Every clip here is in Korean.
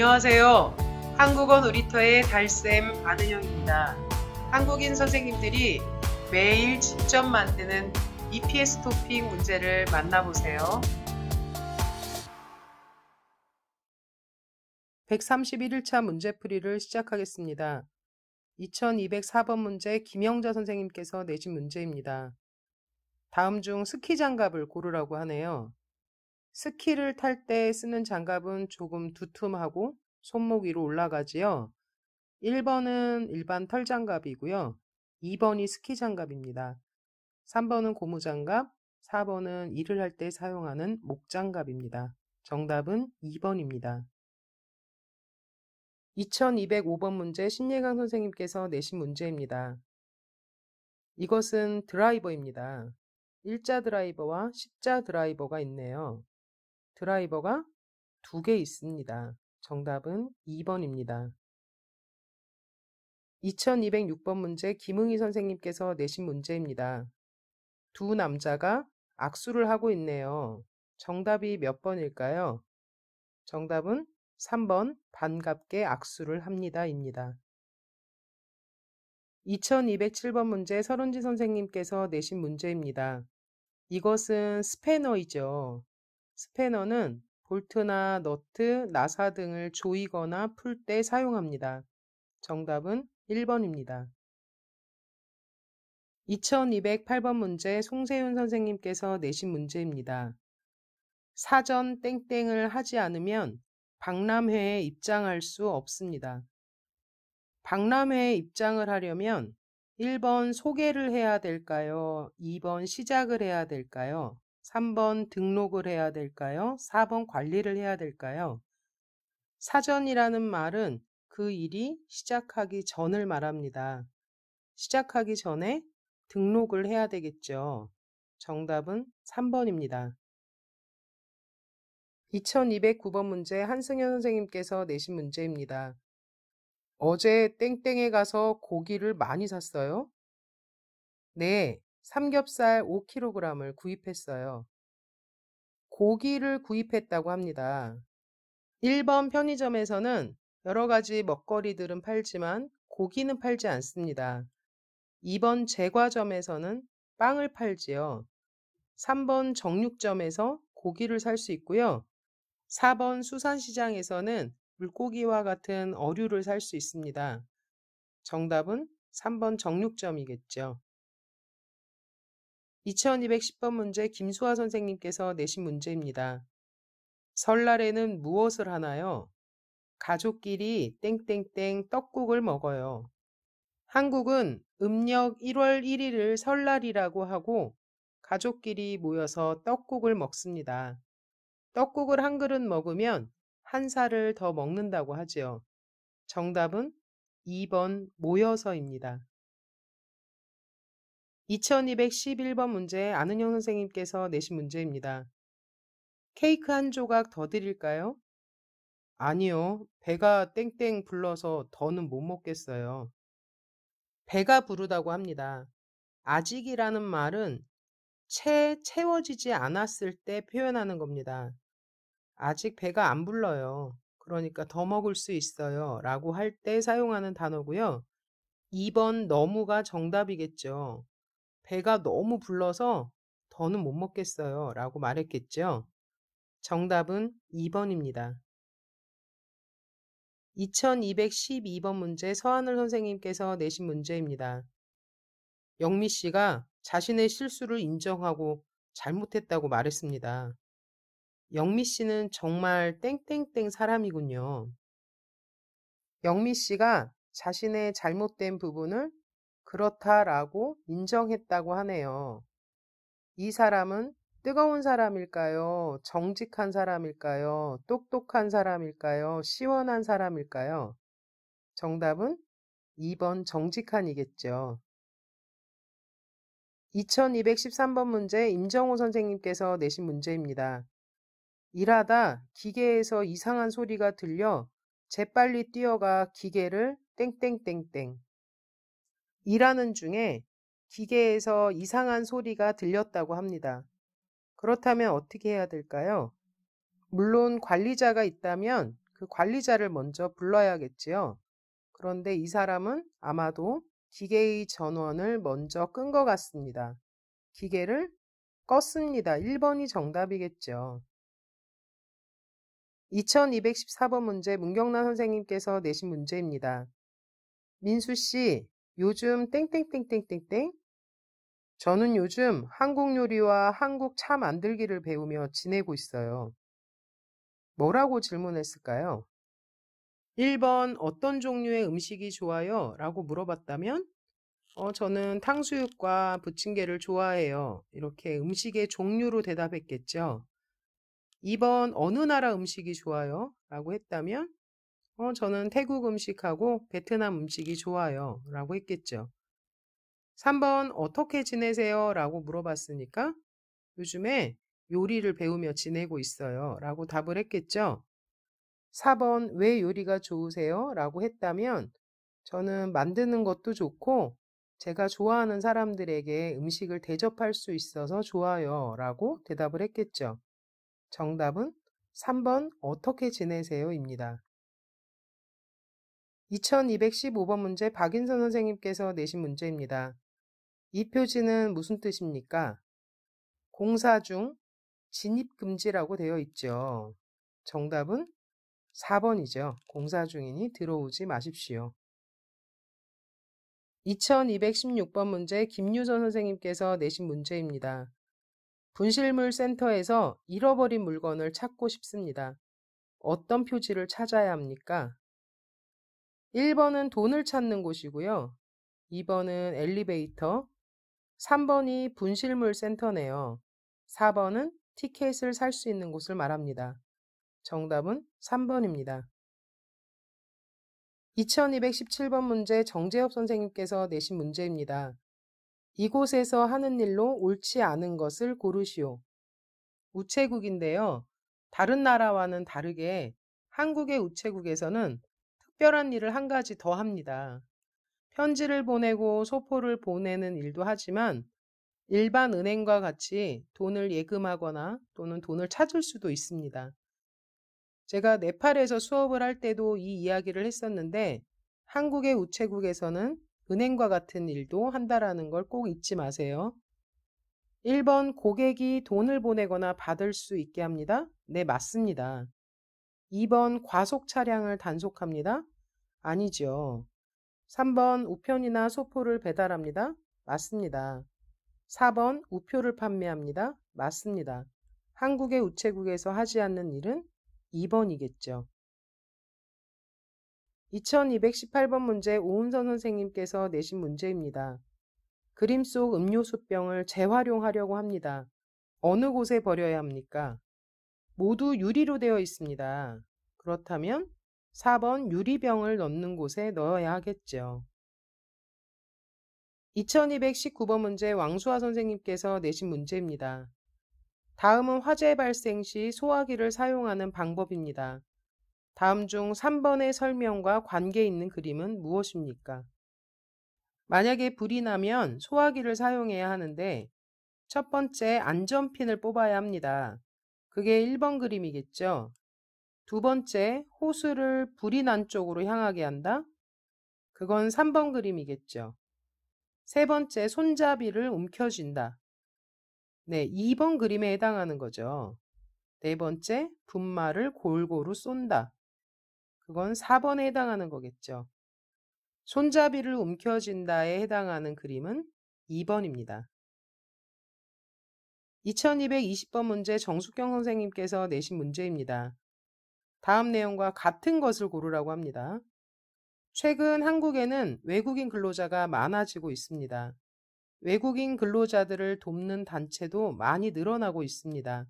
안녕하세요. 한국어 놀이터의 달쌤 안은영입니다. 한국인 선생님들이 매일 직접 만드는 EPS 토픽 문제를 만나보세요. 131일차 문제풀이를 시작하겠습니다. 2204번 문제 김영자 선생님께서 내신 문제입니다. 다음 중 스키 장갑을 고르라고 하네요. 스키를 탈 때 쓰는 장갑은 조금 두툼하고 손목 위로 올라가지요. 1번은 일반 털장갑이고요. 2번이 스키 장갑입니다. 3번은 고무장갑, 4번은 일을 할 때 사용하는 목장갑입니다. 정답은 2번입니다. 2205번 문제 신예강 선생님께서 내신 문제입니다. 이것은 드라이버입니다. 일자 드라이버와 십자 드라이버가 있네요. 드라이버가 2개 있습니다. 정답은 2번입니다. 2206번 문제 김응희 선생님께서 내신 문제입니다. 두 남자가 악수를 하고 있네요. 정답이 몇 번일까요? 정답은 3번 반갑게 악수를 합니다입니다. 2207번 문제 설은지 선생님께서 내신 문제입니다. 이것은 스패너이죠. 스패너는 볼트나 너트, 나사 등을 조이거나 풀 때 사용합니다. 정답은 1번입니다. 2208번 문제 송세윤 선생님께서 내신 문제입니다. 사전 땡땡을 하지 않으면 박람회에 입장할 수 없습니다. 박람회에 입장을 하려면 1번 소개를 해야 될까요? 2번 시작을 해야 될까요? 3번 등록을 해야 될까요? 4번 관리를 해야 될까요? 사전이라는 말은 그 일이 시작하기 전을 말합니다. 시작하기 전에 등록을 해야 되겠죠. 정답은 3번입니다. 2209번 문제 한승현 선생님께서 내신 문제입니다. 어제 땡땡에 가서 고기를 많이 샀어요? 네, 삼겹살 5kg을 구입했어요. 고기를 구입했다고 합니다. 1번 편의점에서는 여러 가지 먹거리들은 팔지만 고기는 팔지 않습니다. 2번 제과점에서는 빵을 팔지요. 3번 정육점에서 고기를 살 수 있고요. 4번 수산시장에서는 물고기와 같은 어류를 살 수 있습니다. 정답은 3번 정육점이겠죠. 2210번 문제 김수아 선생님께서 내신 문제입니다. 설날에는 무엇을 하나요? 가족끼리 땡땡땡 떡국을 먹어요. 한국은 음력 1월 1일을 설날이라고 하고 가족끼리 모여서 떡국을 먹습니다. 떡국을 한 그릇 먹으면 한 살을 더 먹는다고 하지요. 정답은 2번 모여서입니다. 2211번 문제 안은영 선생님께서 내신 문제입니다. 케이크 한 조각 더 드릴까요? 아니요. 배가 땡땡 불러서 더는 못 먹겠어요. 배가 부르다고 합니다. 아직이라는 말은 채워지지 않았을 때 표현하는 겁니다. 아직 배가 안 불러요. 그러니까 더 먹을 수 있어요. 라고 할 때 사용하는 단어고요. 2번 너무가 정답이겠죠. 배가 너무 불러서 더는 못 먹겠어요. 라고 말했겠죠. 정답은 2번입니다. 2212번 문제 서하늘 선생님께서 내신 문제입니다. 영미 씨가 자신의 실수를 인정하고 잘못했다고 말했습니다. 영미 씨는 정말 땡땡땡 사람이군요. 영미 씨가 자신의 잘못된 부분을 그렇다라고 인정했다고 하네요. 이 사람은 뜨거운 사람일까요? 정직한 사람일까요? 똑똑한 사람일까요? 시원한 사람일까요? 정답은 2번 정직한이겠죠. 2213번 문제 임정호 선생님께서 내신 문제입니다. 일하다 기계에서 이상한 소리가 들려 재빨리 뛰어가 기계를 땡땡땡땡. 일하는 중에 기계에서 이상한 소리가 들렸다고 합니다. 그렇다면 어떻게 해야 될까요? 물론 관리자가 있다면 그 관리자를 먼저 불러야겠지요. 그런데 이 사람은 아마도 기계의 전원을 먼저 끈 것 같습니다. 기계를 껐습니다. 1번이 정답이겠죠. 2214번 문제 문경란 선생님께서 내신 문제입니다. 민수 씨, 요즘 땡땡땡땡땡땡? 저는 요즘 한국 요리와 한국 차 만들기를 배우며 지내고 있어요. 뭐라고 질문했을까요? 1번 어떤 종류의 음식이 좋아요? 라고 물어봤다면 저는 탕수육과 부침개를 좋아해요. 이렇게 음식의 종류로 대답했겠죠. 2번 어느 나라 음식이 좋아요? 라고 했다면 저는 태국 음식하고 베트남 음식이 좋아요. 라고 했겠죠. 3번 어떻게 지내세요? 라고 물어봤으니까 요즘에 요리를 배우며 지내고 있어요. 라고 답을 했겠죠. 4번 왜 요리가 좋으세요? 라고 했다면 저는 만드는 것도 좋고 제가 좋아하는 사람들에게 음식을 대접할 수 있어서 좋아요. 라고 대답을 했겠죠. 정답은 3번 어떻게 지내세요? 입니다. 2215번 문제 박인선 선생님께서 내신 문제입니다. 이 표지는 무슨 뜻입니까? 공사 중 진입금지라고 되어 있죠. 정답은 4번이죠. 공사 중이니 들어오지 마십시오. 2216번 문제 김유선 선생님께서 내신 문제입니다. 분실물 센터에서 잃어버린 물건을 찾고 싶습니다. 어떤 표지를 찾아야 합니까? 1번은 돈을 찾는 곳이고요. 2번은 엘리베이터, 3번이 분실물 센터네요. 4번은 티켓을 살 수 있는 곳을 말합니다. 정답은 3번입니다. 2217번 문제 정재엽 선생님께서 내신 문제입니다. 이곳에서 하는 일로 옳지 않은 것을 고르시오. 우체국인데요. 다른 나라와는 다르게 한국의 우체국에서는 특별한 일을 한 가지 더 합니다. 편지를 보내고 소포를 보내는 일도 하지만 일반 은행과 같이 돈을 예금하거나 또는 돈을 찾을 수도 있습니다. 제가 네팔에서 수업을 할 때도 이 이야기를 했었는데 한국의 우체국에서는 은행과 같은 일도 한다라는 걸 꼭 잊지 마세요. 1번 고객이 돈을 보내거나 받을 수 있게 합니다. 네, 맞습니다. 2번 과속 차량을 단속합니다. 아니죠. 3번 우편이나 소포를 배달합니다. 맞습니다. 4번 우표를 판매합니다. 맞습니다. 한국의 우체국에서 하지 않는 일은 2번이겠죠. 2218번 문제 오은선 선생님께서 내신 문제입니다. 그림 속 음료수병을 재활용하려고 합니다. 어느 곳에 버려야 합니까? 모두 유리로 되어 있습니다. 그렇다면 4번 유리병을 넣는 곳에 넣어야 하겠죠. 2219번 문제 왕수아 선생님께서 내신 문제입니다. 다음은 화재 발생 시 소화기를 사용하는 방법입니다. 다음 중 3번의 설명과 관계 있는 그림은 무엇입니까? 만약에 불이 나면 소화기를 사용해야 하는데 첫 번째 안전핀을 뽑아야 합니다. 그게 1번 그림이겠죠. 두 번째 호스를 불이 난 쪽으로 향하게 한다. 그건 3번 그림이겠죠. 세 번째 손잡이를 움켜쥔다. 네, 2번 그림에 해당하는 거죠. 네 번째 분말을 골고루 쏜다. 그건 4번에 해당하는 거겠죠. 손잡이를 움켜쥔다에 해당하는 그림은 2번입니다. 2220번 문제 정숙경 선생님께서 내신 문제입니다. 다음 내용과 같은 것을 고르라고 합니다. 최근 한국에는 외국인 근로자가 많아지고 있습니다. 외국인 근로자들을 돕는 단체도 많이 늘어나고 있습니다.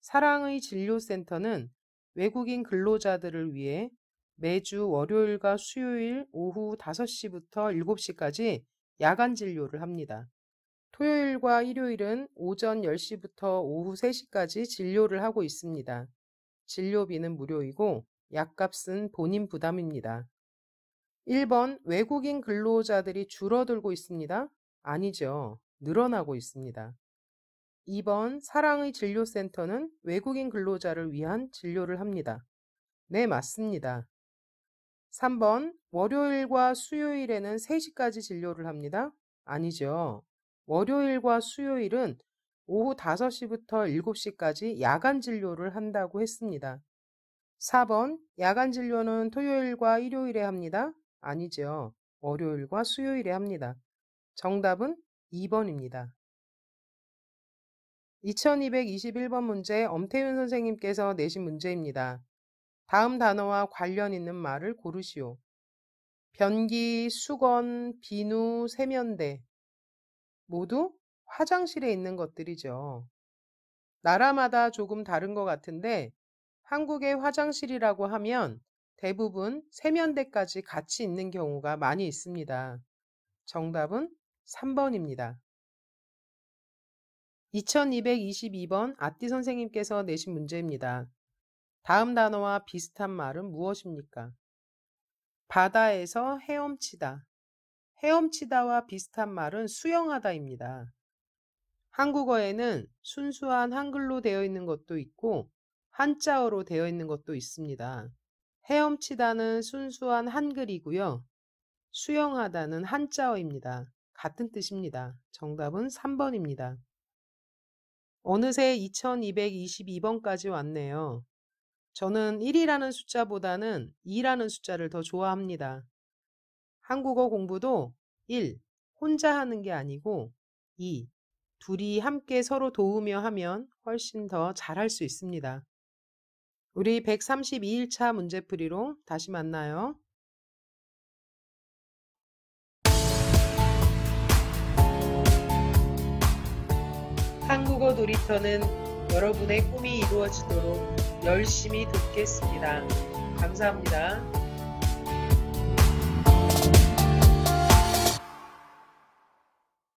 사랑의 진료센터는 외국인 근로자들을 위해 매주 월요일과 수요일 오후 5시부터 7시까지 야간 진료를 합니다. 토요일과 일요일은 오전 10시부터 오후 3시까지 진료를 하고 있습니다. 진료비는 무료이고 약값은 본인 부담입니다. 1번 외국인 근로자들이 줄어들고 있습니다. 아니죠. 늘어나고 있습니다. 2번 사랑의 진료센터는 외국인 근로자를 위한 진료를 합니다. 네, 맞습니다. 3번, 월요일과 수요일에는 3시까지 진료를 합니다. 아니죠. 월요일과 수요일은 오후 5시부터 7시까지 야간 진료를 한다고 했습니다. 4번, 야간 진료는 토요일과 일요일에 합니다. 아니죠. 월요일과 수요일에 합니다. 정답은 2번입니다. 2221번 문제 엄태윤 선생님께서 내신 문제입니다. 다음 단어와 관련 있는 말을 고르시오. 변기, 수건, 비누, 세면대 모두 화장실에 있는 것들이죠. 나라마다 조금 다른 것 같은데 한국의 화장실이라고 하면 대부분 세면대까지 같이 있는 경우가 많이 있습니다. 정답은 3번입니다. 2222번 아띠 선생님께서 내신 문제입니다. 다음 단어와 비슷한 말은 무엇입니까? 바다에서 헤엄치다. 헤엄치다와 비슷한 말은 수영하다입니다. 한국어에는 순수한 한글로 되어 있는 것도 있고 한자어로 되어 있는 것도 있습니다. 헤엄치다는 순수한 한글이고요. 수영하다는 한자어입니다. 같은 뜻입니다. 정답은 3번입니다. 어느새 2222번까지 왔네요. 저는 1이라는 숫자보다는 2라는 숫자를 더 좋아합니다. 한국어 공부도 1, 혼자 하는 게 아니고 2, 둘이 함께 서로 도우며 하면 훨씬 더 잘할 수 있습니다. 우리 132일차 문제풀이로 다시 만나요. 한국어 놀이터는 여러분의 꿈이 이루어지도록 열심히 돕겠습니다. 감사합니다.